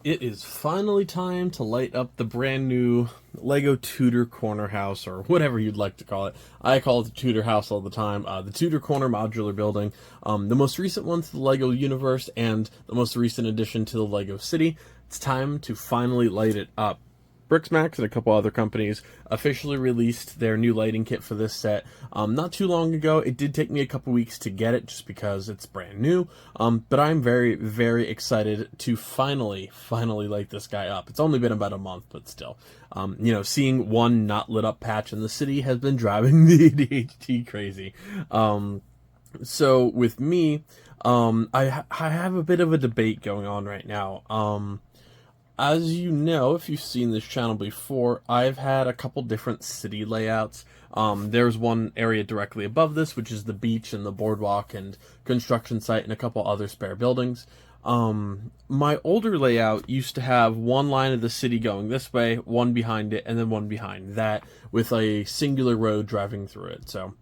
It is finally time to light up the brand new Lego Tudor Corner House, or whatever you'd like to call it. I call it the Tudor House all the time. The Tudor Corner modular building, the most recent one to the Lego universe, and the most recent addition to the Lego City. It's time to finally light it up. Brixmax and a couple other companies officially released their new lighting kit for this set not too long ago. It did take me a couple weeks to get it just because it's brand new, but I'm very, very excited to finally light this guy up. It's only been about a month, but still. Seeing one not lit up patch in the city has been driving the ADHD crazy. So with me, I have a bit of a debate going on right now. As you know, if you've seen this channel before, I've had a couple different city layouts. There's one area directly above this, which is the beach and the boardwalk and construction site and a couple other spare buildings. My older layout used to have one line of the city going this way, one behind it, and then one behind that, with a singular road driving through it. So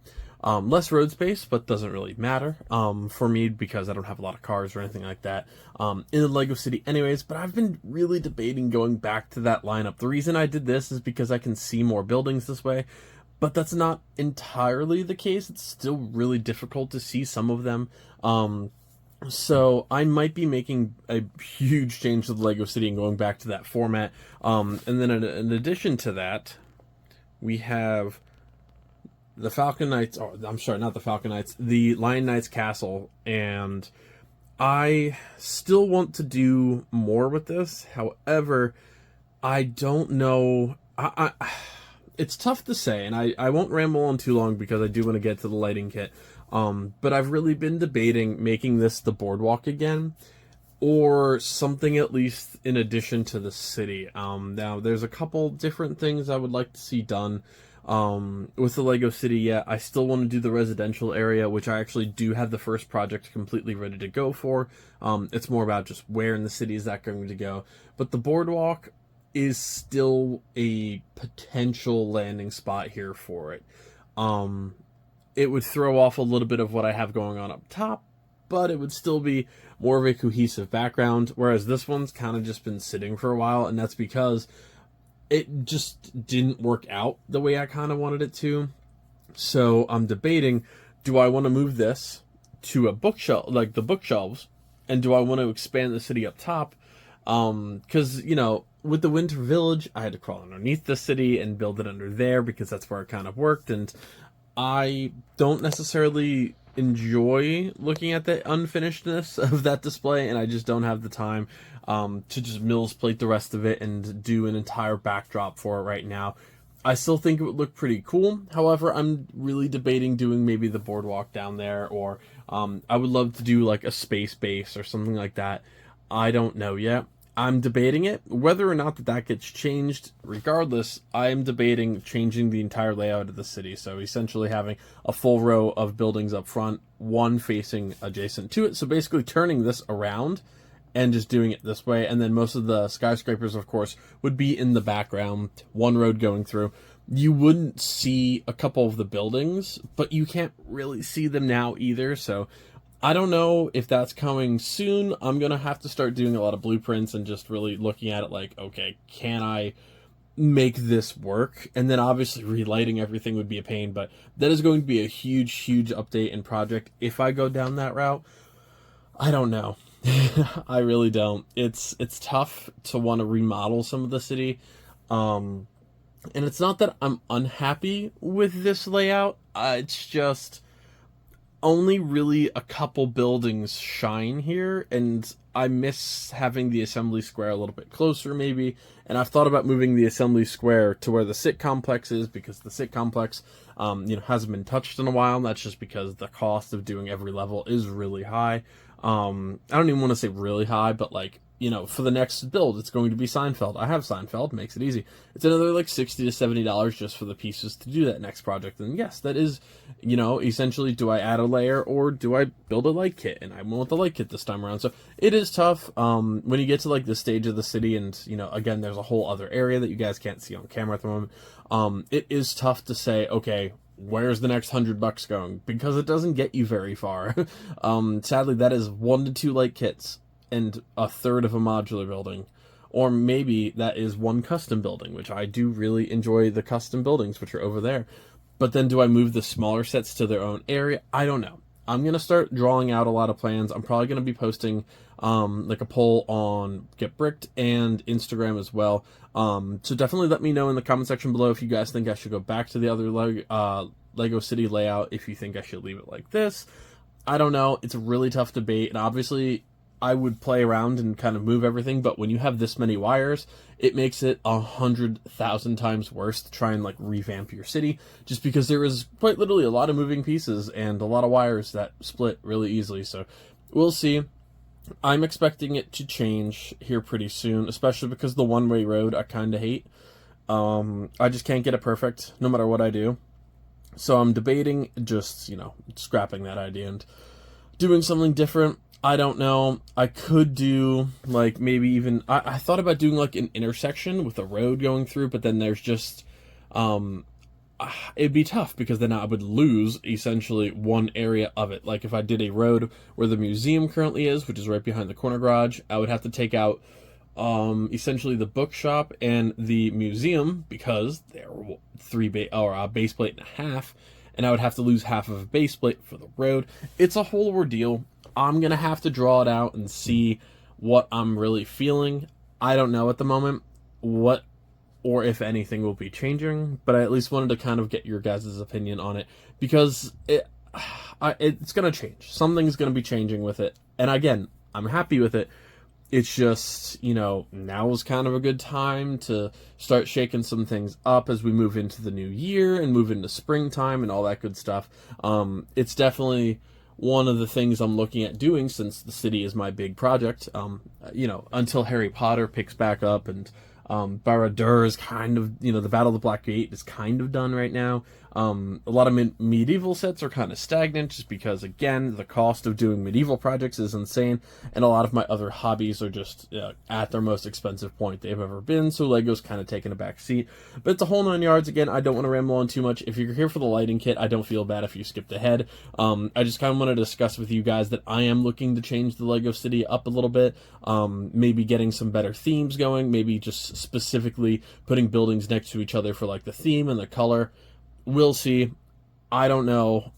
less road space, but doesn't really matter for me because I don't have a lot of cars or anything like that in the Lego City anyways, but I've been really debating going back to that lineup. The reason I did this is because I can see more buildings this way, but that's not entirely the case. It's still really difficult to see some of them. So I might be making a huge change to the Lego City and going back to that format. And then in addition to that, we have the Falcon Knights, oh, I'm sorry, not the Falcon Knights, the Lion Knights Castle, and I still want to do more with this. However, I don't know. It's tough to say, and I won't ramble on too long because I do want to get to the lighting kit. But I've really been debating making this the boardwalk again, or something at least in addition to the city. Now, there's a couple different things I would like to see done. With the Lego City, yeah, I still want to do the residential area, which I actually do have the first project completely ready to go for. It's more about just where in the city is that going to go. But the boardwalk is still a potential landing spot here for it. It would throw off a little bit of what I have going on up top, but it would still be more of a cohesive background, whereas this one's kind of just been sitting for a while, and that's because it just didn't work out the way I kind of wanted it to. So I'm debating, do I want to move this to a bookshelf, like the bookshelves, and do I want to expand the city up top? Because, with the Winter Village, I had to crawl underneath the city and build it under there because that's where it kind of worked, and I don't necessarily enjoy looking at the unfinishedness of that display, and I just don't have the time to just Mills plate the rest of it and do an entire backdrop for it right now. I still think it would look pretty cool. However, I'm really debating doing maybe the boardwalk down there, or I would love to do like a space base or something like that. I don't know yet. I'm debating it. Whether or not that gets changed, regardless, I'm debating changing the entire layout of the city. So essentially having a full row of buildings up front, one facing adjacent to it. So basically turning this around and just doing it this way. And then most of the skyscrapers, of course, would be in the background, one road going through. You wouldn't see a couple of the buildings, but you can't really see them now either. So I don't know if that's coming soon. I'm going to have to start doing a lot of blueprints and just really looking at it like, okay, can I make this work? And then obviously relighting everything would be a pain, but that is going to be a huge, huge update and project if I go down that route. I don't know. I really don't. It's tough to want to remodel some of the city. And it's not that I'm unhappy with this layout. It's just only really a couple buildings shine here, and I miss having the assembly square a little bit closer maybe, and I've thought about moving the assembly square to where the sit complex is, because the sit complex hasn't been touched in a while, and that's just because the cost of doing every level is really high. I don't even want to say really high, but like, for the next build, it's going to be Seinfeld. I have Seinfeld, makes it easy. It's another like $60 to $70 just for the pieces to do that next project. And yes, that is, essentially, do I add a layer or do I build a light kit? And I want the light kit this time around. So it is tough when you get to like the stage of the city, and again, there's a whole other area that you guys can't see on camera at the moment. It is tough to say, okay, where's the next $100 going? Because it doesn't get you very far. Sadly, that is 1 to 2 light kits and a third of a modular building. or maybe that is one custom building, which I do really enjoy the custom buildings, which are over there. But then do I move the smaller sets to their own area? I don't know. I'm going to start drawing out a lot of plans. I'm probably going to be posting like a poll on Get Bricked and Instagram as well. So definitely let me know in the comment section below if you guys think I should go back to the other Lego City layout, if you think I should leave it like this. I don't know. It's a really tough debate, and obviously I would play around and kind of move everything, but when you have this many wires, it makes it 100,000 times worse to try and like revamp your city, just because there is quite literally a lot of moving pieces and a lot of wires that split really easily. So we'll see. I'm expecting it to change here pretty soon, especially because the one-way road I kind of hate. I just can't get it perfect no matter what I do. So I'm debating just, scrapping that idea and doing something different. I don't know. I could do, like, maybe even... I thought about doing, like, an intersection with a road going through, but then there's just... it'd be tough, because then I would lose, essentially, one area of it. Like, if I did a road where the museum currently is, which is right behind the corner garage, I would have to take out, essentially, the bookshop and the museum, because they're base plate and a half, and I would have to lose half of a base plate for the road. It's a whole ordeal. I'm going to have to draw it out and see what I'm really feeling. I don't know at the moment what or if anything will be changing, but I at least wanted to kind of get your guys' opinion on it, because it's going to change. Something's going to be changing with it. And again, I'm happy with it. It's just, now is kind of a good time to start shaking some things up as we move into the new year and move into springtime and all that good stuff. It's definitely one of the things I'm looking at doing, since the city is my big project, until Harry Potter picks back up, and Barad-dûr is kind of, the Battle of the Black Gate is kind of done right now. A lot of medieval sets are kind of stagnant, just because, again, the cost of doing medieval projects is insane, and a lot of my other hobbies are just at their most expensive point they've ever been, so Lego's kind of taking a back seat. But it's a whole 9 yards. Again, I don't want to ramble on too much. If you're here for the lighting kit, I don't feel bad if you skipped ahead. I just kind of want to discuss with you guys that I am looking to change the Lego City up a little bit, maybe getting some better themes going, maybe just specifically putting buildings next to each other for like the theme and the color. We'll see. I don't know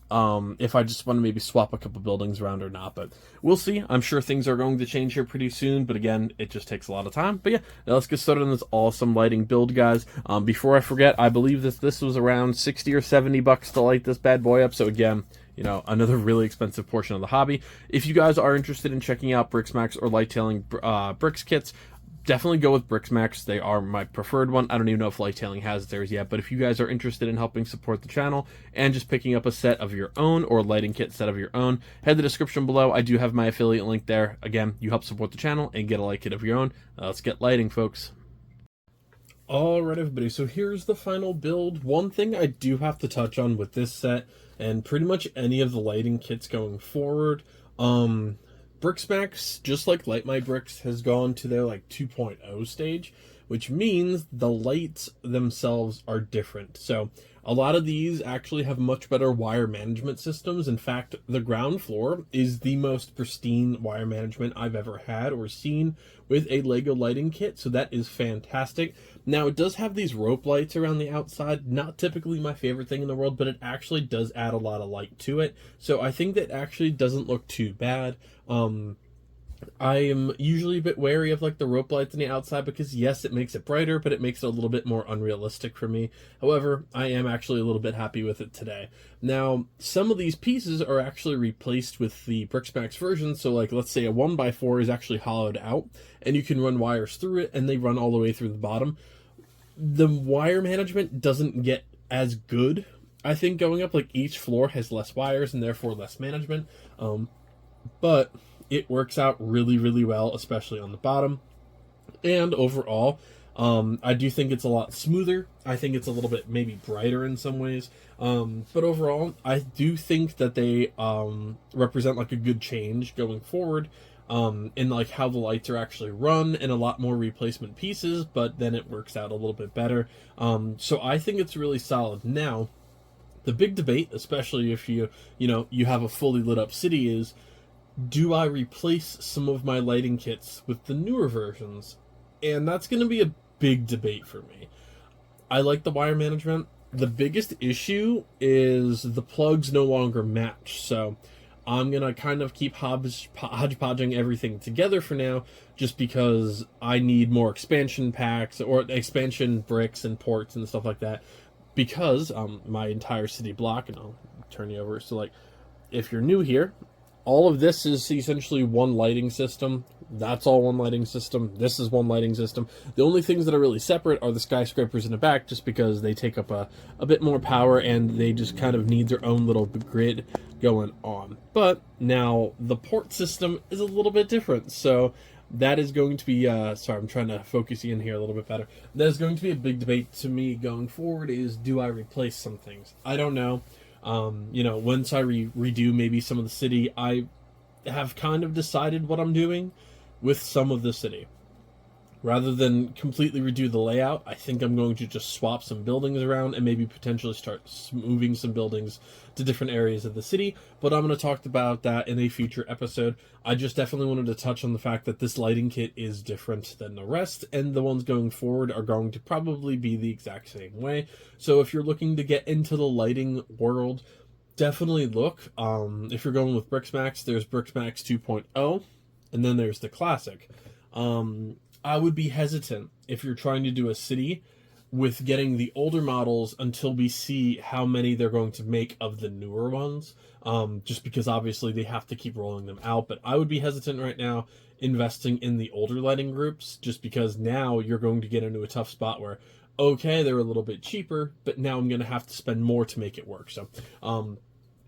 if I just want to maybe swap a couple buildings around or not, but we'll see. I'm sure things are going to change here pretty soon, but again, it just takes a lot of time. But yeah, now let's get started on this awesome lighting build, guys. Before I forget, I believe this was around 60 or 70 bucks to light this bad boy up, so again, another really expensive portion of the hobby. If you guys are interested in checking out Brixmax or Lighttailing bricks kits, definitely go with Brixmax. They are my preferred one. I don't even know if Lighttailing has theirs yet, but if you guys are interested in helping support the channel and just picking up a set of your own or lighting kit set of your own, head to the description below. I do have my affiliate link there. Again, you help support the channel and get a light kit of your own. Let's get lighting, folks. Alright, everybody, so here's the final build. One thing I do have to touch on with this set, and pretty much any of the lighting kits going forward, Brixmax, just like Light My Bricks, has gone to their 2.0 stage, which means the lights themselves are different. So a lot of these actually have much better wire management systems. In fact, the ground floor is the most pristine wire management I've ever had or seen with a Lego lighting kit, so that is fantastic. Now, it does have these rope lights around the outside, not typically my favorite thing in the world, but it actually does add a lot of light to it, so I think that actually doesn't look too bad. I am usually a bit wary of the rope lights on the outside, because yes, it makes it brighter, but it makes it a little bit more unrealistic for me. However, I am actually a little bit happy with it today. Now, some of these pieces are actually replaced with the Brixmax version, so let's say a 1x4 is actually hollowed out, and you can run wires through it, and they run all the way through the bottom. The wire management doesn't get as good, I think, going up. Each floor has less wires and therefore less management, but it works out really, really well, especially on the bottom. And overall, I do think it's a lot smoother. I think it's a little bit maybe brighter in some ways. But overall, I do think that they represent a good change going forward in how the lights are actually run, and a lot more replacement pieces, but then it works out a little bit better. So I think it's really solid. Now, the big debate, especially if you have a fully lit up city, is, do I replace some of my lighting kits with the newer versions? and that's going to be a big debate for me. I like the wire management. The biggest issue is the plugs no longer match, so I'm going to kind of keep hodgepodging everything together for now, just because I need more expansion packs or expansion bricks and ports and stuff like that, because my entire city block, and I'll turn you over, so like, if you're new here, all of this is essentially one lighting system. That's all one lighting system. This is one lighting system. The only things that are really separate are the skyscrapers in the back, just because they take up a bit more power and they just kind of need their own little grid going on. But now the port system is a little bit different. So that is going to be, sorry, I'm trying to focus you in here a little bit better. That is going to be a big debate to me going forward, is do I replace some things? I don't know. Once I redo maybe some of the city, I have kind of decided what I'm doing with some of the city. Rather than completely redo the layout, I think I'm going to just swap some buildings around and maybe potentially start moving some buildings to different areas of the city, but I'm going to talk about that in a future episode. I just definitely wanted to touch on the fact that this lighting kit is different than the rest, and the ones going forward are going to probably be the exact same way. So if you're looking to get into the lighting world, definitely look. If you're going with Brixmax, there's Brixmax 2.0, and then there's the Classic. I would be hesitant if you're trying to do a city with getting the older models until we see how many they're going to make of the newer ones, just because obviously they have to keep rolling them out. But I would be hesitant right now investing in the older lighting groups, just because now you're going to get into a tough spot where, okay, they're a little bit cheaper, but now I'm going to have to spend more to make it work. So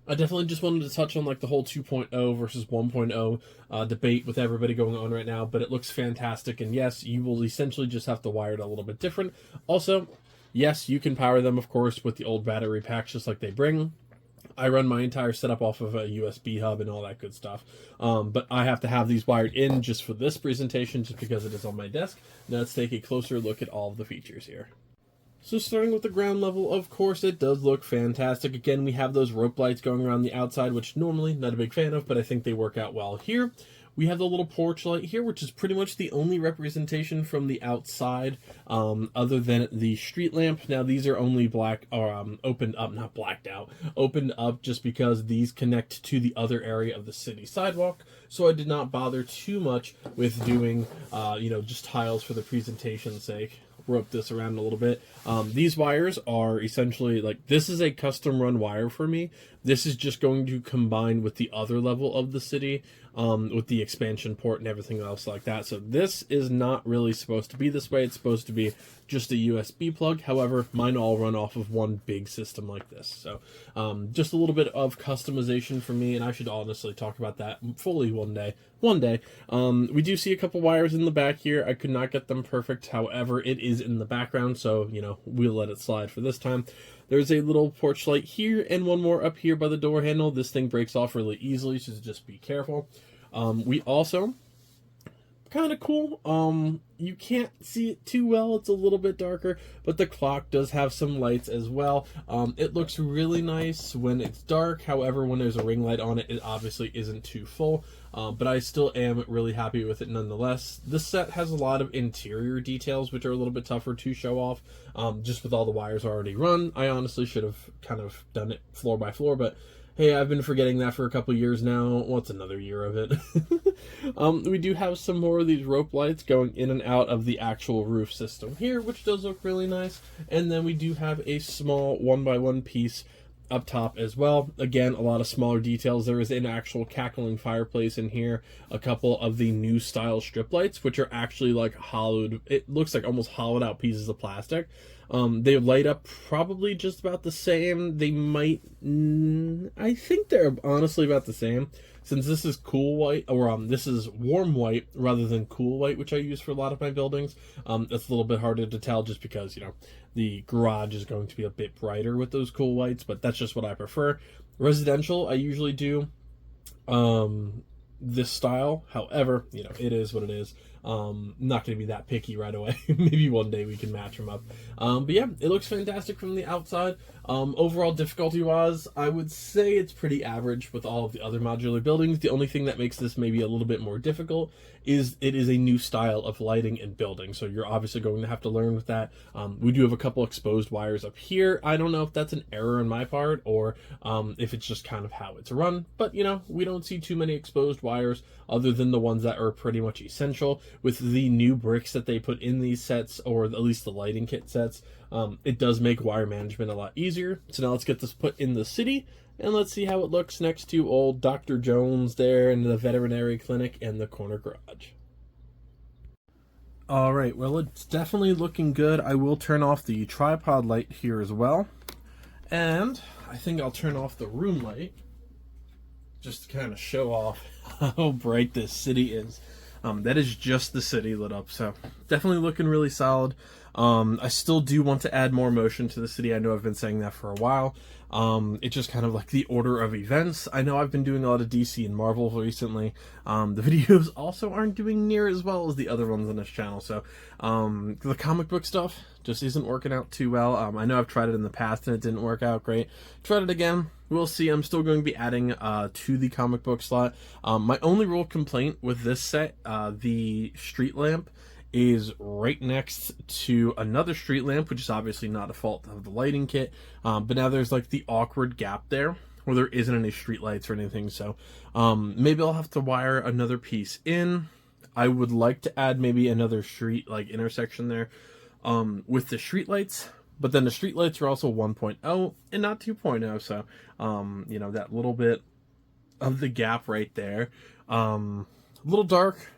I definitely just wanted to touch on like the whole 2.0 versus 1.0 debate with everybody going on right now, but it looks fantastic. And yes, you will essentially just have to wire it a little bit different. Also, yes, you can power them, of course, with the old battery packs just like they bring. I run my entire setup off of a USB hub and all that good stuff. But I have to have these wired in just for this presentation, just because it is on my desk. Now let's take a closer look at all of the features here. So starting with the ground level, of course, it does look fantastic. Again, we have those rope lights going around the outside, which normally not a big fan of, but I think they work out well here. We have the little porch light here, which is pretty much the only representation from the outside, other than the street lamp. Now, these are only black, or opened up, not blacked out, opened up just because these connect to the other area of the city sidewalk. So I did not bother too much with doing, just tiles for the presentation's sake. Rope this around a little bit. These wires are essentially like, this is a custom run wire for me. This is just going to combine with the other level of the city, with the expansion port and everything else like that. So this is not really supposed to be this way. It's supposed to be just a USB plug. However, mine all run off of one big system like this. So just a little bit of customization for me, and I should honestly talk about that fully one day. We do see a couple wires in the back here. I could not get them perfect. However, it is in the background, so, we'll let it slide for this time. There's a little porch light here and one more up here by the door handle. This thing breaks off really easily, so just be careful. We also, kind of cool, you can't see it too well, it's a little bit darker, but the clock does have some lights as well. It looks really nice when it's dark. However, when there's a ring light on it, it obviously isn't too full, but I still am really happy with it nonetheless. This set has a lot of interior details which are a little bit tougher to show off, just with all the wires already run. I honestly should have kind of done it floor by floor, but hey, I've been forgetting that for a couple years now. What's another year of it? We do have some more of these rope lights going in and out of the actual roof system here, which does look really nice. And then we do have a small 1x1 piece up top as well. Again, a lot of smaller details. There is an actual cackling fireplace in here. A couple of the new style strip lights, which are actually like hollowed. It looks like almost hollowed out pieces of plastic. They light up probably just about the same. They might, I think they're honestly about the same. Since this is cool white, or this is warm white rather than cool white, which I use for a lot of my buildings. It's a little bit harder to tell just because, the garage is going to be a bit brighter with those cool whites, but that's just what I prefer. Residential, I usually do this style. However, you know, it is what it is. Not going to be that picky right away. Maybe one day we can match them up. But yeah, it looks fantastic from the outside. Overall difficulty-wise, I would say it's pretty average with all of the other modular buildings. The only thing that makes this maybe a little bit more difficult is it is a new style of lighting and building. So you're obviously going to have to learn with that. We do have a couple exposed wires up here. I don't know if that's an error on my part or if it's just kind of how it's run. But, you know, we don't see too many exposed wires other than the ones that are pretty much essential. With the new bricks that they put in these sets, or at least the lighting kit sets, it does make wire management a lot easier. So now let's get this put in the city, and let's see how it looks next to old Dr. Jones there in the veterinary clinic and the corner garage. All right, well, it's definitely looking good. I will turn off the tripod light here as well. And I think I'll turn off the room light just to kind of show off how bright this city is. That is just the city lit up, so definitely looking really solid. I still do want to add more motion to the city. I know I've been saying that for a while. It's just kind of like the order of events. I know I've been doing a lot of DC and Marvel recently. The videos also aren't doing near as well as the other ones on this channel, so the comic book stuff just isn't working out too well. I know I've tried it in the past and it didn't work out great. Tried it again. We'll see. I'm still going to be adding to the comic book slot. My only real complaint with this set, the street lamp, is right next to another street lamp, which is obviously not a fault of the lighting kit, but now there's like the awkward gap there where there isn't any street lights or anything, so maybe I'll have to wire another piece in. I would like to add maybe another street like intersection there with the street lights, but then the street lights are also 1.0 and not 2.0, so you know, that little bit of the gap right there, a little dark.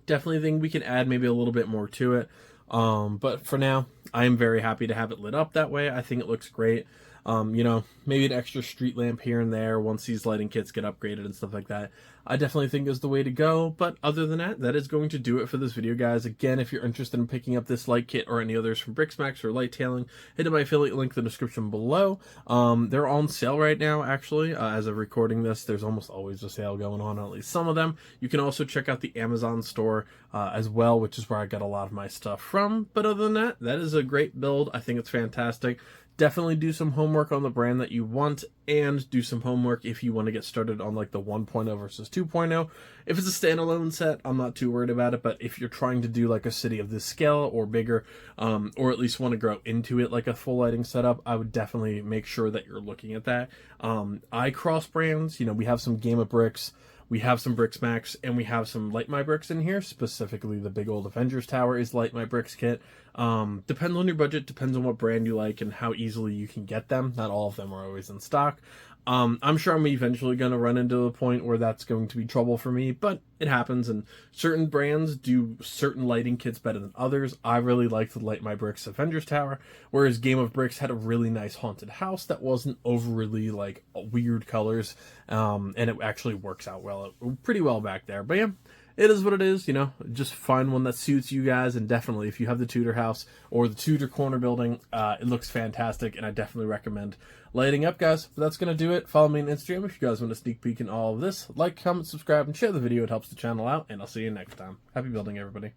Definitely think we can add maybe a little bit more to it. But for now, I am very happy to have it lit up that way. I think it looks great. You know, maybe an extra street lamp here and there once these lighting kits get upgraded and stuff like that, I definitely think is the way to go. But other than that, that is going to do it for this video, guys. Again, if you're interested in picking up this light kit or any others from Brixmax or Lighttailing, hit my affiliate link in the description below. They're on sale right now, actually. As of recording this, there's almost always a sale going on at least some of them. You can also check out the Amazon store as well, which is where I got a lot of my stuff from. But other than that, that is a great build. I think it's fantastic. Definitely do some homework on the brand that you want, and do some homework if you want to get started on like the 1.0 versus 2.0. If it's a standalone set, I'm not too worried about it, but if you're trying to do like a city of this scale or bigger, or at least want to grow into it like a full lighting setup, I would definitely make sure that you're looking at that. I cross brands, you know, we have some Game of Bricks, we have some Brixmax, and we have some Light My Bricks in here. Specifically, the big old Avengers Tower is Light My Bricks kit. Depends on your budget, depends on what brand you like and how easily you can get them. Not all of them are always in stock. I'm sure I'm eventually going to run into a point where that's going to be trouble for me, but it happens, and certain brands do certain lighting kits better than others. I really liked the Light My Bricks Avengers Tower, whereas Game of Bricks had a really nice haunted house that wasn't overly like weird colors, and it actually works out well, pretty well back there. But yeah, it is what it is, you know, just find one that suits you guys, and definitely if you have the Tudor house or the Tudor corner building, it looks fantastic, and I definitely recommend lighting up, guys. But that's going to do it. Follow me on Instagram if you guys want a sneak peek in all of this. Like, comment, subscribe, and share the video. It helps the channel out, and I'll see you next time. Happy building, everybody.